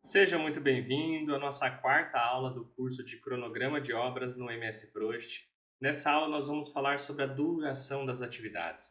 Seja muito bem-vindo à nossa quarta aula do curso de Cronograma de Obras no MS Prost. Nessa aula nós vamos falar sobre a duração das atividades.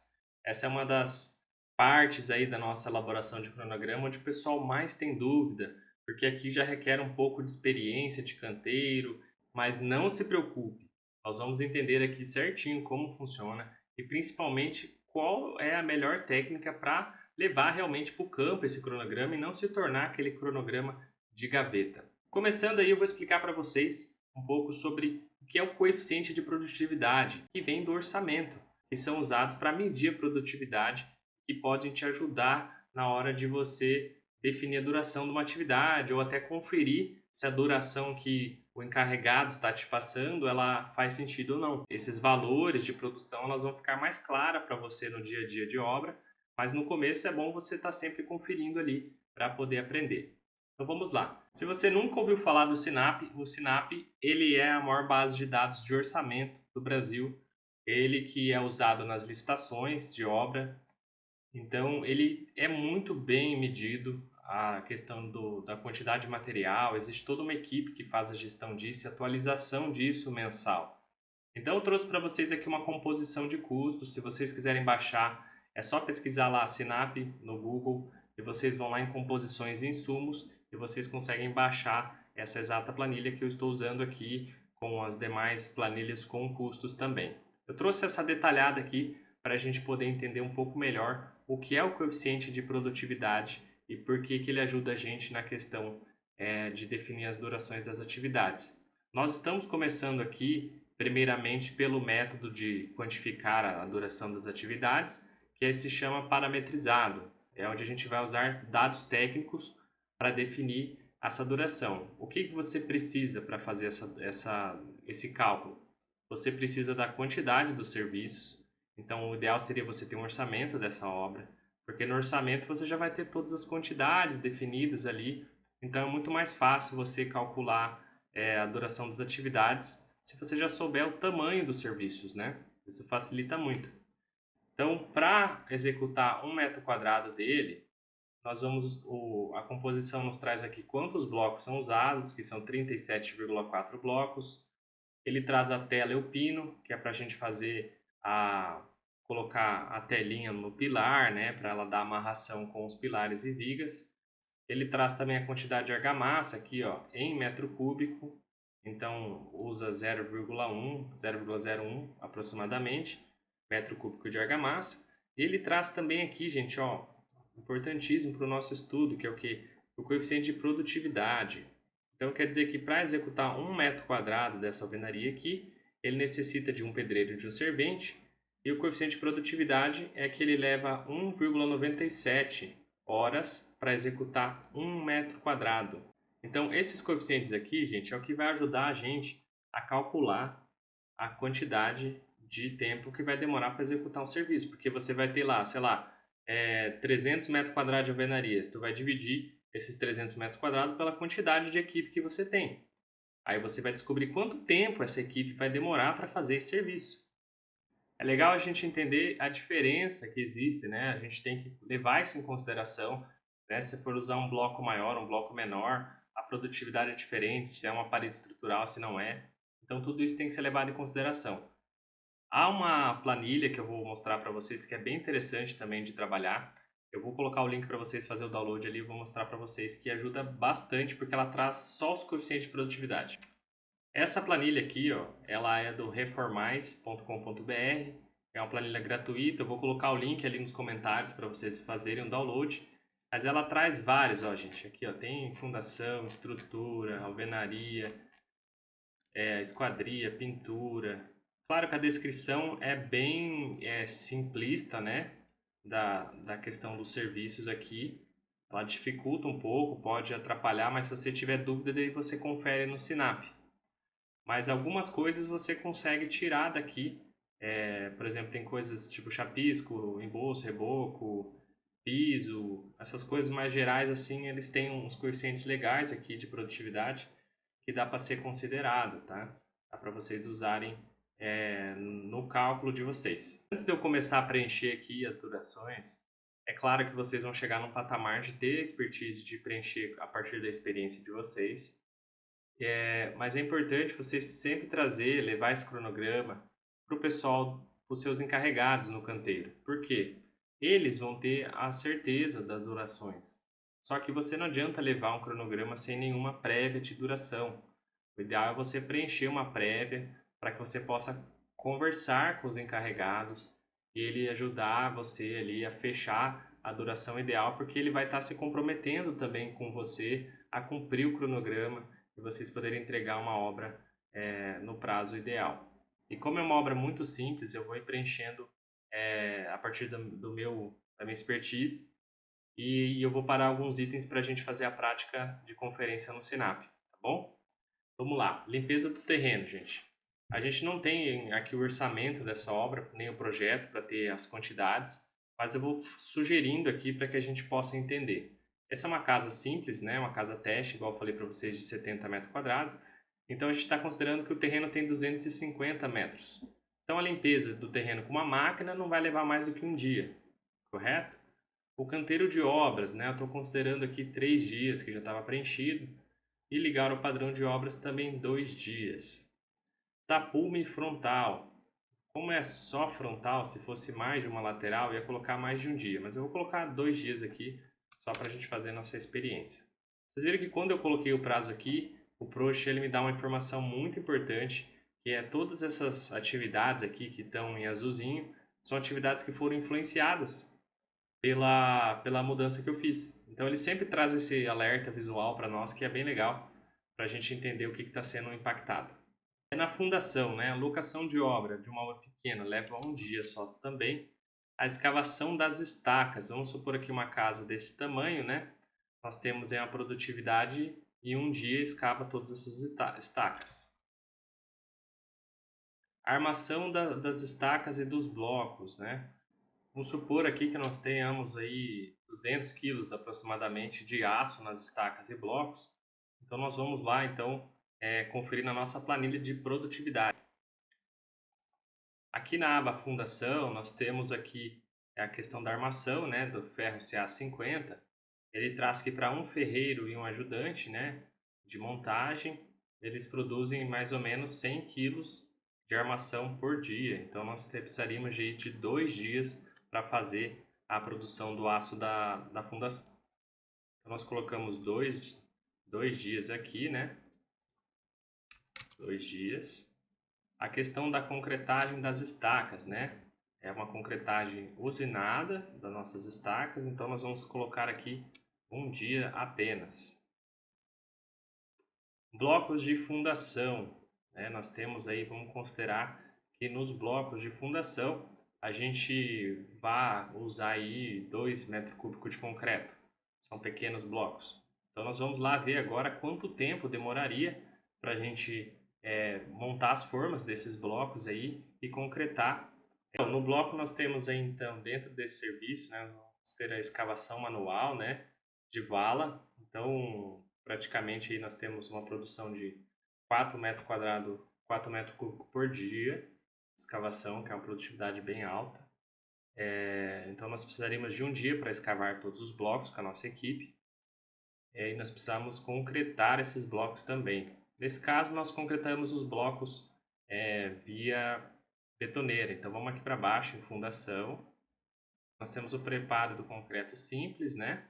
Essa é uma das partes aí da nossa elaboração de cronograma onde o pessoal mais tem dúvida, porque aqui já requer um pouco de experiência de canteiro, mas não se preocupe. Nós vamos entender aqui certinho como funciona e principalmente qual é a melhor técnica para levar realmente para o campo esse cronograma e não se tornar aquele cronograma de gaveta. Começando aí, eu vou explicar para vocês um pouco sobre o que é o coeficiente de produtividade, que vem do orçamento, que são usados para medir a produtividade e podem te ajudar na hora de você definir a duração de uma atividade ou até conferir se a duração que o encarregado está te passando, ela faz sentido ou não. Esses valores de produção, elas vão ficar mais claras para você no dia a dia de obra, mas no começo é bom você estar sempre conferindo ali para poder aprender. Então vamos lá. Se você nunca ouviu falar do Sinap, o Sinap ele é a maior base de dados de orçamento do Brasil. Ele que é usado nas licitações de obra. Então ele é muito bem medido a questão da quantidade de material. Existe toda uma equipe que faz a gestão disso e atualização disso mensal. Então eu trouxe para vocês aqui uma composição de custos. Se vocês quiserem baixar, é só pesquisar lá Sinap no Google e vocês vão lá em composições e insumos e vocês conseguem baixar essa exata planilha que eu estou usando aqui com as demais planilhas com custos também. Eu trouxe essa detalhada aqui para a gente poder entender um pouco melhor o que é o coeficiente de produtividade e por que ele ajuda a gente na questão de definir as durações das atividades. Nós estamos começando aqui primeiramente pelo método de quantificar a duração das atividades, que se chama parametrizado. É onde a gente vai usar dados técnicos para definir essa duração. O que você precisa para fazer esse cálculo? Você precisa da quantidade dos serviços. Então, o ideal seria você ter um orçamento dessa obra, porque no orçamento você já vai ter todas as quantidades definidas ali. Então, é muito mais fácil você calcular a duração das atividades se você já souber o tamanho dos serviços, né? Isso facilita muito. Então, para executar um metro quadrado dele, nós vamos a composição nos traz aqui quantos blocos são usados, que são 37,4 blocos. Ele traz a tela Eupino, que é para a gente fazer colocar a telinha no pilar, né, para ela dar amarração com os pilares e vigas. Ele traz também a quantidade de argamassa aqui, ó, em metro cúbico. Então usa 0,01 aproximadamente metro cúbico de argamassa. Ele traz também aqui, gente, ó, importantíssimo para o nosso estudo, que é o que? O coeficiente de produtividade. Então quer dizer que para executar um metro quadrado dessa alvenaria aqui, ele necessita de um pedreiro e de um servente. E o coeficiente de produtividade é que ele leva 1,97 horas para executar um metro quadrado. Então, esses coeficientes aqui, gente, é o que vai ajudar a gente a calcular a quantidade de tempo que vai demorar para executar um serviço. Porque você vai ter lá, sei lá, 300 metros quadrados de alvenarias. Tu vai dividir esses 300 metros quadrados pela quantidade de equipe que você tem. Aí você vai descobrir quanto tempo essa equipe vai demorar para fazer esse serviço. É legal a gente entender a diferença que existe, né? A gente tem que levar isso em consideração, né? Se for usar um bloco maior, um bloco menor, a produtividade é diferente, se é uma parede estrutural, se não é. Então tudo isso tem que ser levado em consideração. Há uma planilha que eu vou mostrar para vocês que é bem interessante também de trabalhar. Eu vou colocar o link para vocês fazer o download ali e vou mostrar para vocês que ajuda bastante porque ela traz só os coeficientes de produtividade. Essa planilha aqui, ó, ela é do reformais.com.br, é uma planilha gratuita, eu vou colocar o link ali nos comentários para vocês fazerem um download, mas ela traz vários, ó, gente, aqui, ó, tem fundação, estrutura, alvenaria, esquadria, pintura. Claro que a descrição é bem simplista, né, da questão dos serviços aqui, ela dificulta um pouco, pode atrapalhar, mas se você tiver dúvida, daí você confere no Sinap. Mas algumas coisas você consegue tirar daqui. Por exemplo, tem coisas tipo chapisco, embolso, reboco, piso, essas coisas mais gerais assim, eles têm uns coeficientes legais aqui de produtividade que dá para ser considerado, tá? Dá para vocês usarem no cálculo de vocês. Antes de eu começar a preencher aqui as durações, É claro que vocês vão chegar num patamar de ter expertise de preencher a partir da experiência de vocês. Mas é importante você sempre trazer, levar esse cronograma para o pessoal, para os seus encarregados no canteiro. Por quê? Eles vão ter a certeza das durações. Só que você não adianta levar um cronograma sem nenhuma prévia de duração. O ideal é você preencher uma prévia para que você possa conversar com os encarregados e ele ajudar você ali a fechar a duração ideal, porque ele vai estar se comprometendo também com você a cumprir o cronograma e vocês poderem entregar uma obra no prazo ideal. E como é uma obra muito simples, eu vou ir preenchendo a partir da minha expertise e eu vou parar alguns itens para a gente fazer a prática de conferência no Sinap, tá bom? Vamos lá, limpeza do terreno, gente. A gente não tem aqui o orçamento dessa obra, nem o projeto para ter as quantidades, mas eu vou sugerindo aqui para que a gente possa entender. Essa é uma casa simples, né? Uma casa teste, igual eu falei para vocês, de 70 metros quadrados. Então a gente está considerando que o terreno tem 250 metros. Então a limpeza do terreno com uma máquina não vai levar mais do que um dia, correto? O canteiro de obras, né? Eu estou considerando aqui 3 dias, que já estava preenchido. E ligar o padrão de obras também 2 dias. Tapume frontal. Como é só frontal, se fosse mais de uma lateral, eu ia colocar mais de um dia. Mas eu vou colocar 2 dias aqui, só para a gente fazer a nossa experiência. Vocês viram que quando eu coloquei o prazo aqui, o Prost ele me dá uma informação muito importante, que é todas essas atividades aqui que estão em azulzinho, são atividades que foram influenciadas pela mudança que eu fiz. Então ele sempre traz esse alerta visual para nós que é bem legal para a gente entender o que está sendo impactado. É na fundação, né? A locação de obra de uma obra pequena leva um dia só também. A escavação das estacas, vamos supor aqui uma casa desse tamanho, né? Nós temos a produtividade e um dia escava todas essas estacas. A armação das estacas e dos blocos, né? Vamos supor aqui que nós tenhamos aí 200 quilos aproximadamente de aço nas estacas e blocos. Então nós vamos lá então conferir na nossa planilha de produtividade. Aqui na aba fundação nós temos aqui a questão da armação, né, do ferro CA50. Ele traz que para um ferreiro e um ajudante, né, de montagem, eles produzem mais ou menos 100 quilos de armação por dia. Então nós precisaríamos de 2 dias para fazer a produção do aço da fundação. Então nós colocamos dois dias aqui, né? 2 dias. A questão da concretagem das estacas, né? É uma concretagem usinada das nossas estacas, então nós vamos colocar aqui um dia apenas. Blocos de fundação, né? Nós temos aí, vamos considerar que nos blocos de fundação a gente vai usar aí 2 metros cúbicos de concreto. São pequenos blocos. Então nós vamos lá ver agora quanto tempo demoraria para a gente montar as formas desses blocos aí e concretar. Então, no bloco nós temos aí então dentro desse serviço, né, nós vamos ter a escavação manual, né, de vala. Então praticamente aí nós temos uma produção de 4 metros quadrados, 4 metros cúbicos por dia, escavação, que é uma produtividade bem alta. Então nós precisaríamos de um dia para escavar todos os blocos com a nossa equipe. E nós precisamos concretar esses blocos também. Nesse caso, nós concretamos os blocos via betoneira. Então vamos aqui para baixo em fundação. Nós temos o preparo do concreto simples, né?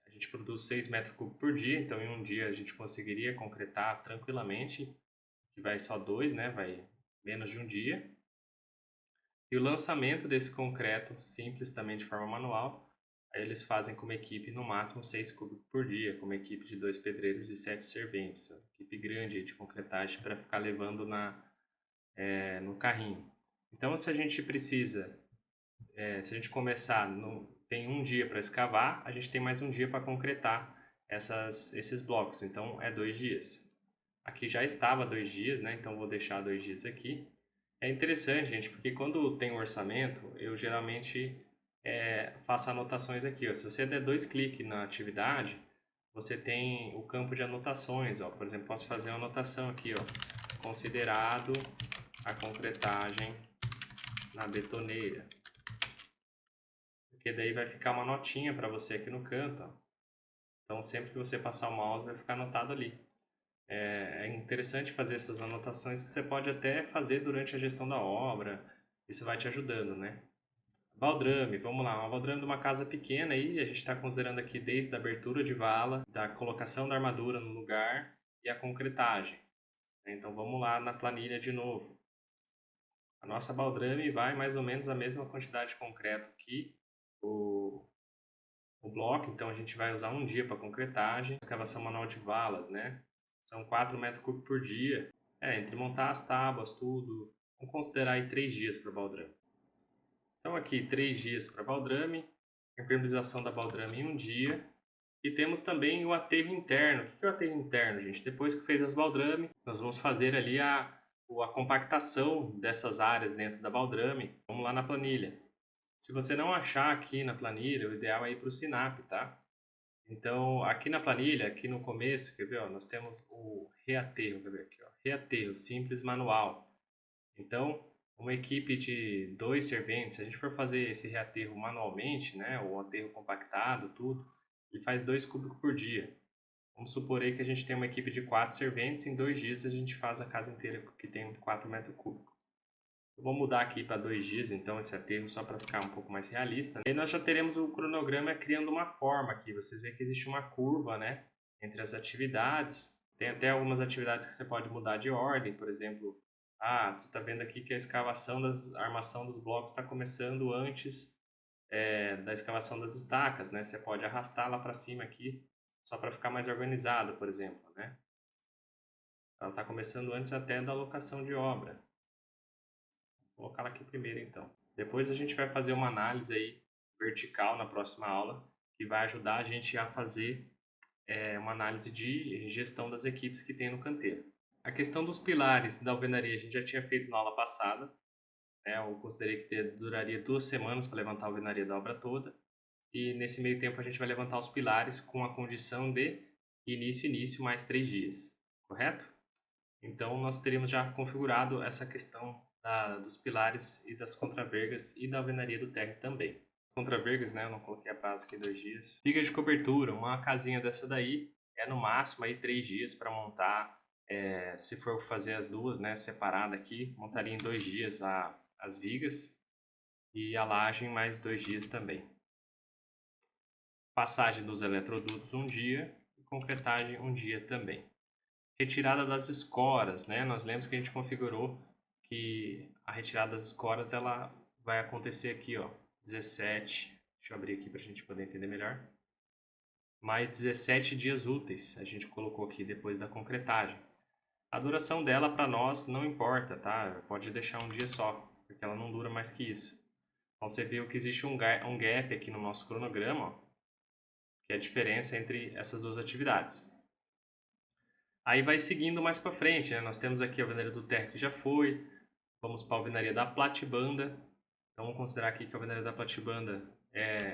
A gente produz 6 metros cúbicos por dia, então em um dia a gente conseguiria concretar tranquilamente, que vai só 2, né? Vai menos de um dia. E o lançamento desse concreto simples também de forma manual, aí eles fazem como equipe no máximo 6 cúbicos por dia, como equipe de 2 pedreiros e 7 serventes. Equipe grande de concretagem para ficar levando no carrinho. Então se a gente precisa, se a gente começar, tem um dia para escavar, a gente tem mais um dia para concretar esses blocos, então é 2 dias. Aqui já estava 2 dias, né? Então vou deixar 2 dias aqui. É interessante, gente, porque quando tem um orçamento, eu geralmente faço anotações aqui. Ó. Se você der 2 cliques na atividade, você tem o campo de anotações. Ó. Por exemplo, posso fazer uma anotação aqui, ó. Considerado a concretagem na betoneira. porque daí vai ficar uma notinha para você aqui no canto, ó. Então sempre que você passar o mouse vai ficar anotado ali. É interessante fazer essas anotações que você pode até fazer durante a gestão da obra, isso vai te ajudando, né? Baldrame, vamos lá, uma baldrame de uma casa pequena aí, a gente está considerando aqui desde a abertura de vala, da colocação da armadura no lugar e a concretagem. Então vamos lá na planilha de novo. A nossa baldrame vai mais ou menos a mesma quantidade de concreto que o bloco, então a gente vai usar um dia para concretagem. Escavação manual de valas, né? São 4 metros cúbicos por dia. Entre montar as tábuas, tudo, vamos considerar aí 3 dias para baldrame. Então aqui 3 dias para baldrame, impermeabilização da baldrame em um dia. E temos também o aterro interno. O que é o aterro interno, gente? Depois que fez as baldrame, nós vamos fazer ali a compactação dessas áreas dentro da baldrame. Vamos lá na planilha. Se você não achar aqui na planilha, o ideal é ir para o Sinap, tá? Então, aqui na planilha, aqui no começo, quer ver, ó, nós temos o reaterro, quer ver aqui, ó, reaterro simples manual. Então, uma equipe de 2 serventes, se a gente for fazer esse reaterro manualmente, né, o aterro compactado, tudo, ele faz 2 cúbicos por dia. Vamos supor aí que a gente tem uma equipe de 4 serventes, em 2 dias a gente faz a casa inteira que tem 4 metros cúbicos. Eu vou mudar aqui para 2 dias, então, esse aterro, só para ficar um pouco mais realista. E nós já teremos o cronograma criando uma forma aqui. Vocês veem que existe uma curva, né, entre as atividades. Tem até algumas atividades que você pode mudar de ordem, por exemplo, você está vendo aqui que a a armação dos blocos está começando antes da escavação das estacas, né? Você pode arrastar lá para cima aqui, só para ficar mais organizado, por exemplo, né? Ela está começando antes até da alocação de obra. Vou colocar ela aqui primeiro, então. Depois a gente vai fazer uma análise aí vertical na próxima aula, que vai ajudar a gente a fazer uma análise de gestão das equipes que tem no canteiro. A questão dos pilares da alvenaria a gente já tinha feito na aula passada, né? Eu considerei que duraria 2 semanas para levantar a alvenaria da obra toda, e nesse meio tempo a gente vai levantar os pilares com a condição de início mais 3 dias, correto? Então nós teríamos já configurado essa questão dos pilares e das contravergas e da alvenaria do térreo também. Contravergas, né? Eu não coloquei a prazo aqui 2 dias. Viga de cobertura, uma casinha dessa daí é no máximo aí 3 dias para montar. Se for fazer as duas, né, separada aqui, montaria em 2 dias as vigas e a laje em mais 2 dias também. Passagem dos eletrodutos 1 dia e concretagem 1 dia também. Retirada das escoras, né? Nós lemos que a gente configurou que a retirada das escoras ela vai acontecer aqui, ó, 17. Deixa eu abrir aqui para a gente poder entender melhor. Mais 17 dias úteis a gente colocou aqui depois da concretagem. A duração dela para nós não importa, tá? Pode deixar um dia só, porque ela não dura mais que isso. Então você viu que existe um gap aqui no nosso cronograma, ó, que é a diferença entre essas duas atividades. Aí vai seguindo mais para frente, né? Nós temos aqui a alvenaria do térreo que já foi, vamos para a alvenaria da platibanda. Então vamos considerar aqui que a alvenaria da platibanda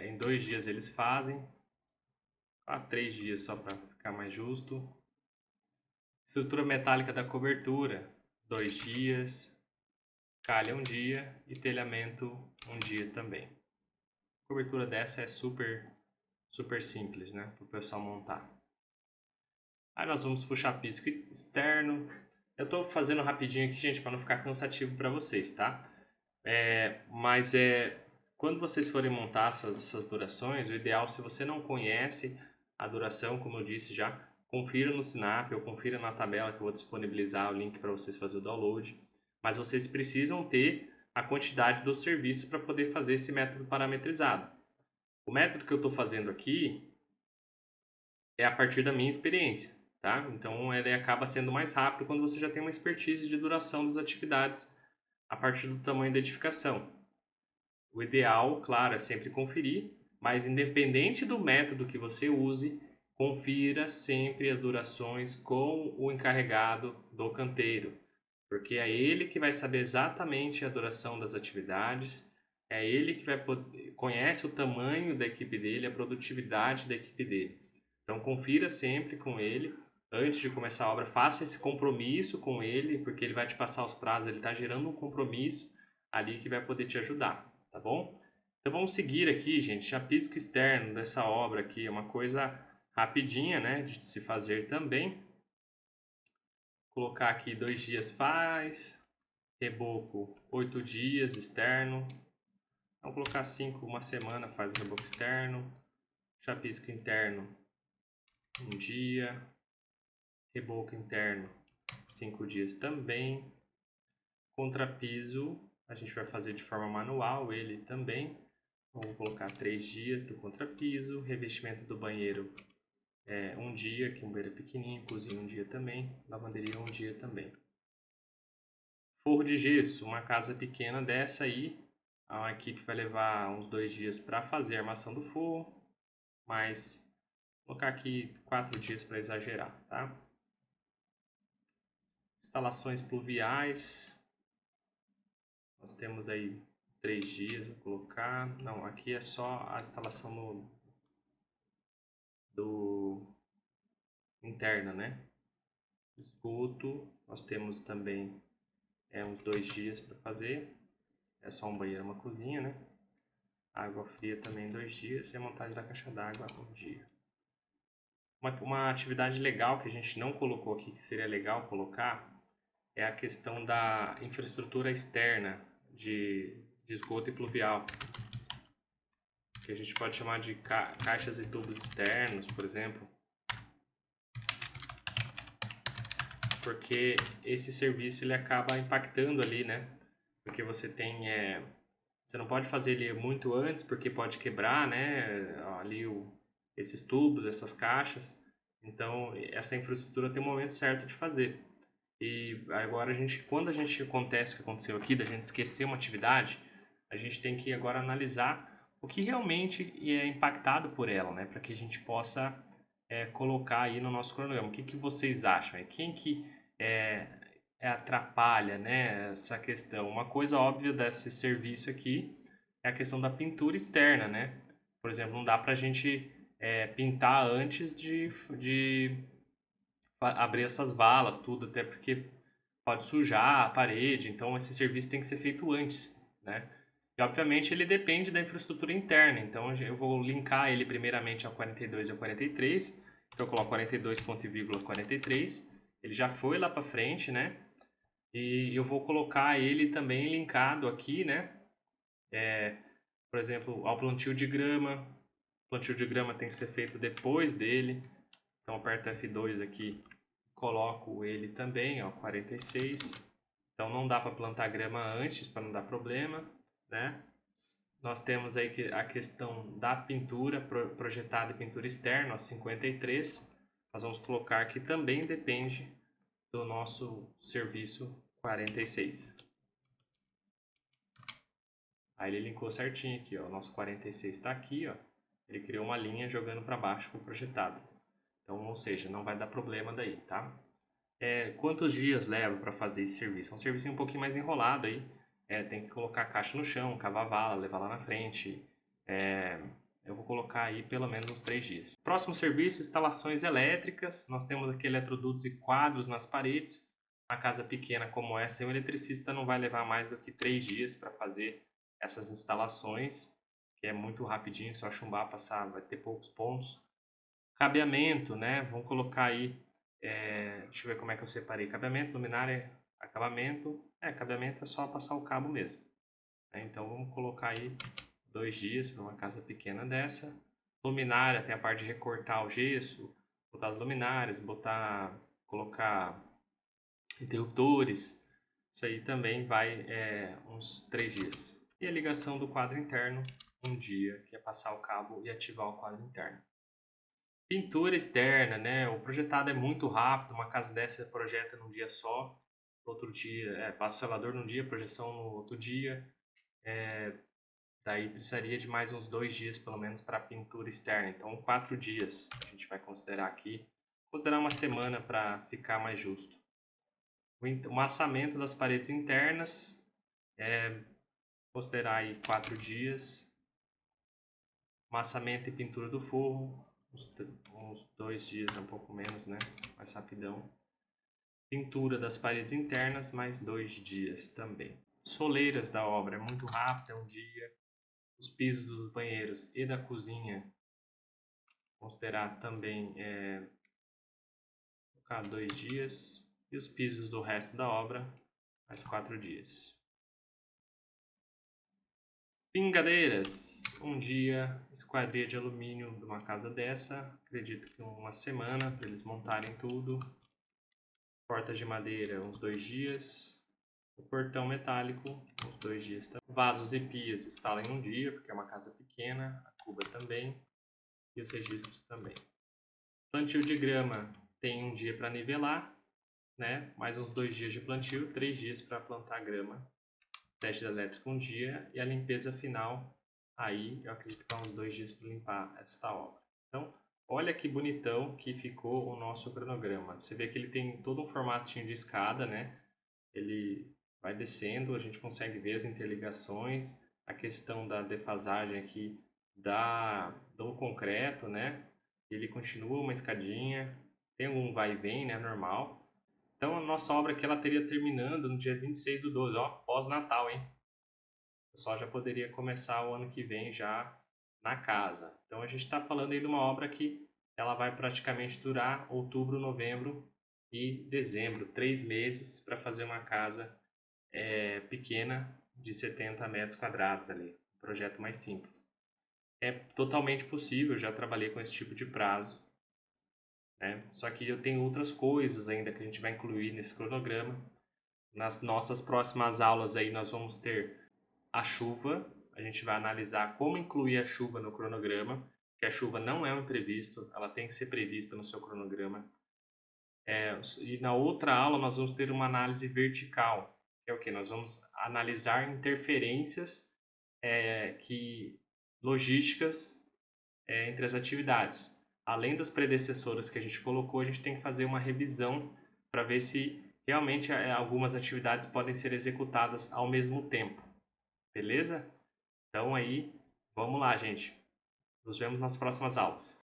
em 2 dias eles fazem, 3 dias só para ficar mais justo. Estrutura metálica da cobertura, 2 dias, calha 1 dia e telhamento 1 dia também. A cobertura dessa é super simples, né, para o pessoal montar. Aí nós vamos puxar piso externo. Eu estou fazendo rapidinho aqui, gente, para não ficar cansativo para vocês, tá? Mas quando vocês forem montar essas durações, o ideal, se você não conhece a duração, como eu disse já, confira no Sinap ou confira na tabela que eu vou disponibilizar o link para vocês fazerem o download. Mas vocês precisam ter a quantidade dos serviços para poder fazer esse método parametrizado. O método que eu estou fazendo aqui é a partir da minha experiência, tá? Então ele acaba sendo mais rápido quando você já tem uma expertise de duração das atividades a partir do tamanho da edificação. O ideal, claro, é sempre conferir, mas independente do método que você use, confira sempre as durações com o encarregado do canteiro, porque é ele que vai saber exatamente a duração das atividades, é ele que conhece o tamanho da equipe dele, a produtividade da equipe dele. Então confira sempre com ele, antes de começar a obra, faça esse compromisso com ele, porque ele vai te passar os prazos, ele está gerando um compromisso ali que vai poder te ajudar, tá bom? Então vamos seguir aqui, gente, chapisco externo dessa obra aqui, é uma coisa rapidinha, né, de se fazer também. Colocar aqui 2 dias faz, reboco 8 dias externo, vamos colocar 5, uma semana faz o reboco externo, chapisco interno 1 dia, reboco interno 5 dias também, contrapiso a gente vai fazer de forma manual ele também, vamos colocar 3 dias do contrapiso, revestimento do banheiro 1 dia, que um banheiro é pequenininho, cozinha 1 dia também, lavanderia 1 dia também. Forro de gesso, uma casa pequena dessa aí, a equipe vai levar uns 2 dias para fazer a armação do forro, mas vou colocar aqui 4 dias para exagerar, tá? Instalações pluviais, nós temos aí 3 dias, vou colocar, não, aqui é só a instalação interna, né? Esgoto, nós temos também uns 2 dias para fazer, é só um banheiro e uma cozinha, né? Água fria também 2 dias e a montagem da caixa d'água 1 dia. Uma atividade legal que a gente não colocou aqui, que seria legal colocar, é a questão da infraestrutura externa de esgoto e pluvial, que a gente pode chamar de caixas e tubos externos, por exemplo, porque esse serviço ele acaba impactando ali, né? Porque você tem, você não pode fazer ele muito antes, porque pode quebrar, né? Ali esses tubos, essas caixas. Então, essa infraestrutura tem um momento certo de fazer. E agora quando a gente acontece o que aconteceu aqui, da gente esquecer uma atividade, a gente tem que agora analisar o que realmente é impactado por ela, né? Para que a gente possa colocar aí no nosso cronograma. O que vocês acham? Quem que é, atrapalha, né, essa questão? Uma coisa óbvia desse serviço aqui é a questão da pintura externa, né? Por exemplo, não dá para a gente pintar antes de abrir essas valas, tudo, até porque pode sujar a parede, então esse serviço tem que ser feito antes, né? E obviamente ele depende da infraestrutura interna, então eu vou linkar ele primeiramente ao 42 e ao 43, então eu coloco 42 ponto e vírgula 43, ele já foi lá para frente, né? E eu vou colocar ele também linkado aqui, né? Por exemplo, ao plantio de grama, o plantio de grama tem que ser feito depois dele, então aperto F2 aqui, coloco ele também, ó, 46. Então não dá para plantar grama antes para não dar problema, né? Nós temos aí a questão da pintura projetada e pintura externa, ó, 53. Nós vamos colocar que também depende do nosso serviço 46. Aí ele linkou certinho aqui, ó. O nosso 46 está aqui, ó. Ele criou uma linha jogando para baixo com o projetado. Então, ou seja, não vai dar problema daí, tá? Quantos dias leva para fazer esse serviço? É um serviço um pouquinho mais enrolado aí. Tem que colocar a caixa no chão, cavar a vala, levar lá na frente. Eu vou colocar aí pelo menos uns 3 dias. Próximo serviço, instalações elétricas. Nós temos aqui eletrodutos e quadros nas paredes. Uma casa pequena como essa, o eletricista não vai levar mais do que 3 dias para fazer essas instalações, que é muito rapidinho, só chumbar, passar, vai ter poucos pontos. Cabeamento, né? Vamos colocar aí, deixa eu ver como é que eu separei. Cabeamento, luminária, acabamento. Cabeamento é só passar o cabo mesmo, né? Então vamos colocar aí 2 dias para uma casa pequena dessa. Luminária, tem a parte de recortar o gesso, botar as luminárias, colocar interruptores. Isso aí também vai uns 3 dias. E a ligação do quadro interno, 1 dia, que é passar o cabo e ativar o quadro interno. Pintura externa, né? O projetado é muito rápido, uma casa dessa você projeta num dia só, outro dia, passa o selador num dia, projeção no outro dia. Daí precisaria de mais uns 2 dias, pelo menos, para pintura externa. Então, 4 dias a gente vai considerar aqui. Considerar uma semana para ficar mais justo. O massamento das paredes internas, considerar aí 4 dias. Massamento e pintura do forro, uns 2 dias, um pouco menos, né? Mais rapidão. Pintura das paredes internas, mais 2 dias também. Soleiras da obra, é muito rápido, é 1 dia. Os pisos dos banheiros e da cozinha, considerar também colocar 2 dias. E os pisos do resto da obra, mais 4 dias. Pingadeiras, um dia, esquadria de alumínio de uma casa dessa, acredito que uma semana para eles montarem tudo. Portas de madeira, uns 2 dias. O portão metálico, uns 2 dias também. Vasos e pias instalam em um dia, porque é uma casa pequena. A cuba também. E os registros também. Plantio de grama tem um dia para nivelar, né? Mais uns 2 dias de plantio, 3 dias para plantar grama. Teste elétrico um dia e a limpeza final, aí eu acredito que há uns 2 dias para limpar esta obra. Então, olha que bonitão que ficou o nosso cronograma. Você vê que ele tem todo um formatinho de escada, né? Ele vai descendo, a gente consegue ver as interligações, a questão da defasagem aqui do concreto, né? Ele continua uma escadinha, tem um vai e vem, né? Normal. Então, a nossa obra aqui ela teria terminando no dia 26/12, ó, pós-Natal, hein? O pessoal já poderia começar o ano que vem já na casa. Então, a gente está falando aí de uma obra que ela vai praticamente durar outubro, novembro e dezembro, 3 meses para fazer uma casa pequena de 70 metros quadrados ali, um projeto mais simples. É totalmente possível, já trabalhei com esse tipo de prazo, né? Só que eu tenho outras coisas ainda que a gente vai incluir nesse cronograma. Nas nossas próximas aulas aí nós vamos ter a chuva, a gente vai analisar como incluir a chuva no cronograma, que a chuva não é um imprevisto, ela tem que ser prevista no seu cronograma. E na outra aula nós vamos ter uma análise vertical, que é o que? Nós vamos analisar interferências logísticas entre as atividades. Além das predecessoras que a gente colocou, a gente tem que fazer uma revisão para ver se realmente algumas atividades podem ser executadas ao mesmo tempo. Beleza? Então aí, vamos lá, gente. Nos vemos nas próximas aulas.